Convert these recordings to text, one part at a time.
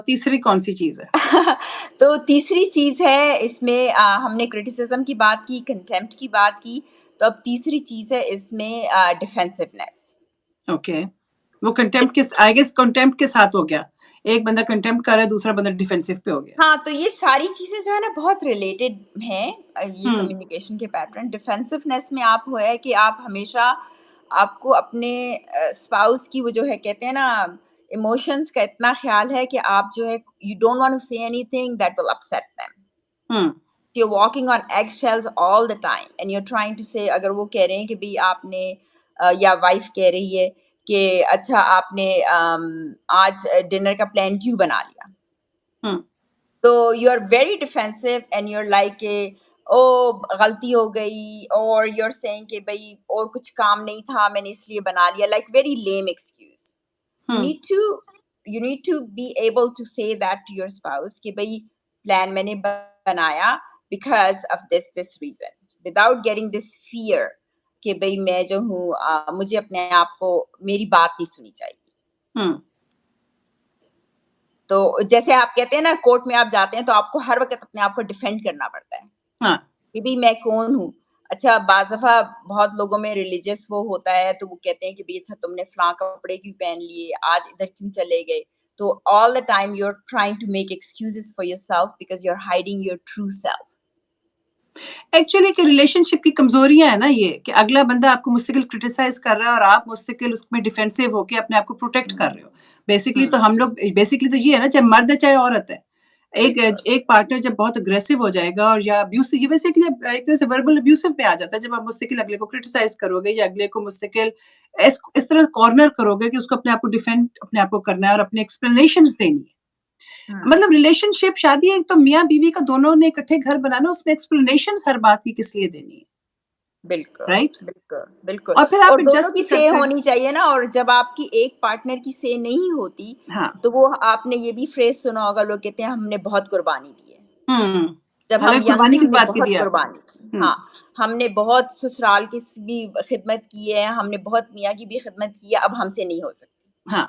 तीसरी कौन-सी चीज़ है? तो तीसरी चीज़ है इसमें हमने क्रिटिसिज़्म की बात की, कंटेम्प्ट की बात की, तो अब तीसरी चीज़ है इसमें डिफेंसिवनेस। ओके। वो कंटेम्प्ट किस आई गेस कंटेम्प्ट के साथ हो गया। एक बंदा कंटेम्प्ट कर रहा है, दूसरा बंदा डिफेंसिव पे हो गया। हाँ, तो ये सारी चीज़ें जो है ना बहुत रिलेटेड हैं ये हुँ, कम्युनिकेशन के पैटर्न। डिफेंसिवनेस में आप हो है कि आप हमेशा आपको अपने स्पाउस की वो जो है कहते हैं ना इमोशंस का इतना ख़्याल है कि आप जो है you don't want to say anything that will upset them. Hmm, You're walking on eggshells all the time and you're trying to say अगर वो कह रहे हैं कि भई आपने या वाइफ़ कह रही है कि अच्छा आपने आज डिनर का प्लान क्यों बना लिया? हुँ, तो you are very defensive and you are like oh गलती हो गई और यू आर सेइंग कि भई और कुछ काम नहीं था मैंने इसलिए बना लिया like very lame excuse. You hmm. need to you need to be able to say that to your spouse कि भई प्लान मैंने बनाया because of this reason without getting this fear कि भई मैं जो हूँ मुझे अपने आप को मेरी बात नहीं सुनी चाहिए। हुँ, तो जैसे आप कहते हैं ना कोर्ट में आप जाते हैं तो आपको हर वक़्त अपने आप को डिफेंड करना पड़ता है हाँ, कि भई मैं कौन हूँ? अच्छा बाज़ दफ़ा बहुत लोगों में रिलीजियस वो होता है तो वो कहते हैं कि भई अच्छा तुमने फलाँ कपड़े क्यों पहन लिए? आज इधर क्यों चले गए? तो all the time you are trying to make excuses for yourself because you are hiding your true self. Actually कि रिलेशनशिप की कमज़ोरियाँ है ना ये, कि अगला बंदा आपको मुस्तकिल क्रिटिसाइज़ कर रहा है और आप मुस्तकिल उसमें डिफेंसिव होके अपने आप को प्रोटेक्ट कर हुँ, रहे हो। बेसिकली तो हुँ, हम लोग बेसिकली तो ये है ना, चाहे मर्द है चाहे औरत है। एक बिल्कुल, एक पार्टनर जब बहुत अग्रेसिव हो जाएगा और या अब्यूसिव, ये बेसिकली एक तरह से वर्बल अब्यूसिव पे आ जाता है, जब आप मुस्तकिल अगले को क्रिटिसाइज़ करोगे या अगले को मुस्तकिल इस तरह कॉर्नर करोगे कि उसको अपने आप को डिफेंड अपने आप को करना है और अपनी एक्सप्लेनेशंस देनी है। हुँ, मतलब रिलेशनशिप शादी एक तो मियाँ-बीवी का दोनों ने इकट्ठे घर बनाना, उसमें एक्सप्लेनेशंस हर बात की किस लिए देनी है, बिल्कुल, राइट? बिल्कुल, बिल्कुल और फिर आप और दोनों एडजस्ट की भी से करते हैं। होनी चाहिए ना और जब आपकी एक पार्टनर की से नहीं होती, हाँ, तो वो आपने ये भी फ्रेज़ सुना होगा लोग कहते हैं हमने बहुत कुर्बानी दी है। हुँ। जब हम हालाँकि यंग कुर्बानी थे किस हमने बात की बहुत दी आपने? कुर्बानी की। हुँ, हाँ, हमने बहुत ससुराल की भी खिदमत की है, हमने बहुत मियाँ की भी खिदमत की है, अब हमसे नहीं हो सकती। हाँ,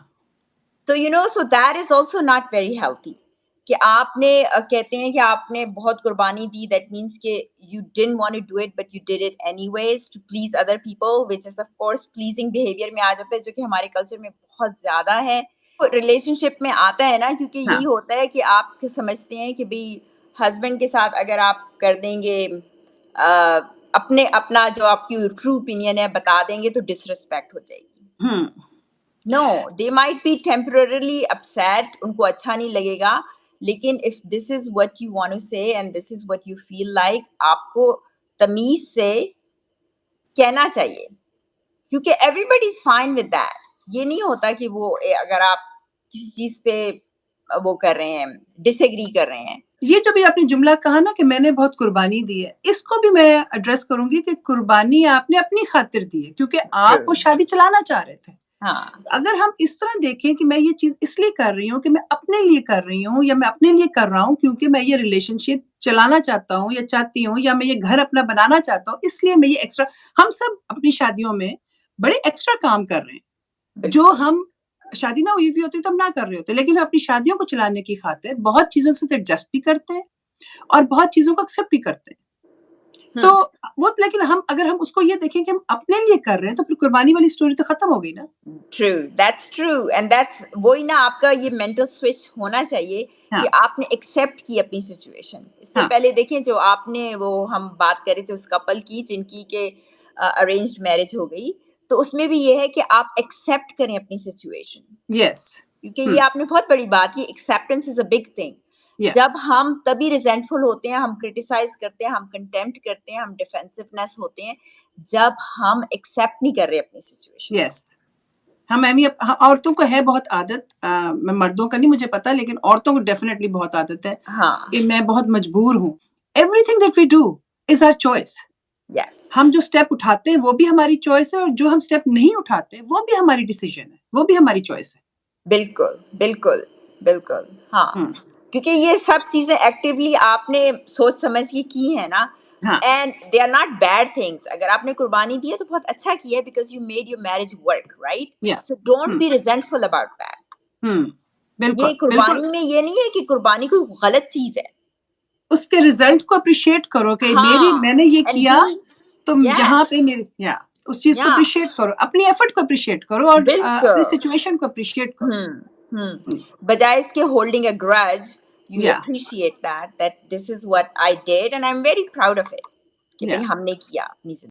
तो you know so that is also not very healthy कि आपने कहते हैं कि आपने बहुत कुर्बानी दी दैट मीन्स कि you didn't want to do it but you did it anyways to please other people which is of course pleasing behaviour में आ जाता है जो कि हमारे कल्चर में बहुत ज़्यादा है। तो रिलेशनशिप में आता है ना क्योंकि हाँ, यही होता है कि आप समझते हैं कि भई हस्बैंड के साथ अगर आप कर देंगे अपने अपना जो आपकी ट्रू ओपिनियन है बता देंगे तो डिसरिस्पेक्ट हो जाएगी। हुँ, No, they might be temporarily upset, उनको अच्छा नहीं लगेगा, लेकिन if this is what you want to say and this is what you feel like, आपको तमीज़ से कहना चाहिए, क्योंकि everybody is fine with that. ये नहीं होता कि वो अगर आप किसी चीज़ पे वो कर रहे हैं, डिसएग्री कर रहे हैं। ये जो भी आपने जुमला कहा ना कि मैंने बहुत कुर्बानी दी है, इसको भी मैं एड्रेस करूँगी कि कुर्बानी आपने अपनी खातिर दी है, क्योंकि आप वो True. शादी चलाना चाह रहे थे। हाँ, अगर हम इस तरह देखें कि मैं ये चीज़ इसलिए कर रही हूँ कि मैं अपने लिए कर रही हूँ या मैं अपने लिए कर रहा हूँ क्योंकि मैं ये रिलेशनशिप चलाना चाहता हूँ या चाहती हूँ या मैं ये घर अपना बनाना चाहता हूँ, इसलिए मैं ये एक्स्ट्रा हम सब अपनी शादियों में बड़े एक्स्ट्रा काम कर रहे हैं, जो बिल्कुल। हम शादी ना हुई भी होती तो हम ना कर रहे होते, लेकिन हम अपनी शादियों को चलाने की खातिर बहुत चीज़ों के साथ एडजस्ट भी करते हैं और बहुत चीज़ों को एक्सेप्ट भी करते हैं। तो हुँ। वो लेकिन हम अगर हम उसको ये देखें कि हम अपने लिए कर रहे हैं, तो फिर कुर्बानी वाली स्टोरी तो खत्म हो गई ना। ट्रू एंड दैट्स वही ना आपका ये मेंटल स्विच होना चाहिए कि हाँ, आपने एक्सेप्ट की अपनी सिचुएशन। इससे हाँ, पहले देखें जो आपने वो हम बात कर रहे थे उस कपल की जिनकी के अरेंज्ड मैरिज हो गई, तो उसमें भी ये है कि आप एक्सेप्ट करें अपनी सिचुएशन। यस। क्योंकि हुँ, ये आपने बहुत बड़ी बात की acceptance is a big thing. या जब हम तभी रिज़ेंटफुल होते हैं, हम क्रिटिसाइज़ करते हैं, हम कंटेम्प्ट करते हैं, हम डिफेंसिवनेस होते हैं, जब हम एक्सेप्ट नहीं कर रहे अपनी सिचुएशन को। यस। मैं भी औरतों को है बहुत आदत, मैं मर्दों का नहीं मुझे पता, लेकिन औरतों को डेफ़िनिटली बहुत आदत है हाँ, कि मैं बहुत मजबूर हूँ। Everything that we do is our choice. Yes. हम जो स्टेप उठाते हैं, वो भी हमारी चॉइस है और जो हम स्टेप नहीं उठाते, वो भी हमारी डिसीज़न है, वो भी हमारी चॉइस है। बिल्कुल, बिल्कुल, बिल्कुल, हाँ। हुँ, क्योंकि ये सब चीज़ें एक्टिवली आपने सोच समझ के की हैं ना हाँ, and they are not bad things. अगर आपने कुर्बानी दी है तो बहुत अच्छा किया है because you made your marriage work, right? या so don't hmm, be resentful about that. हुँ, बिल्कुल, ये बिल्कुल। कुर्बानी में ये नहीं है कि कुर्बानी कोई गलत चीज़ है। उसके रिज़ल्ट को एप्रिशिएट करो कि हाँ, मैंने ये एंड किया, बी तुम या यहाँ पे मेरे या उस चीज़ को या एप्रिशिएट करो, अपनी एफर्ट को एप्रिशिएट करो और अपनी बिल्कुल। सिचुएशन को एप्रिशिएट करो। हुँ, हुँ। हुँ, बजाय इसके होल्डिंग अ ग्रज, यू या appreciate that this is what I did and I am very proud of it कि भई या हमने किया अपनी ज़िंदगी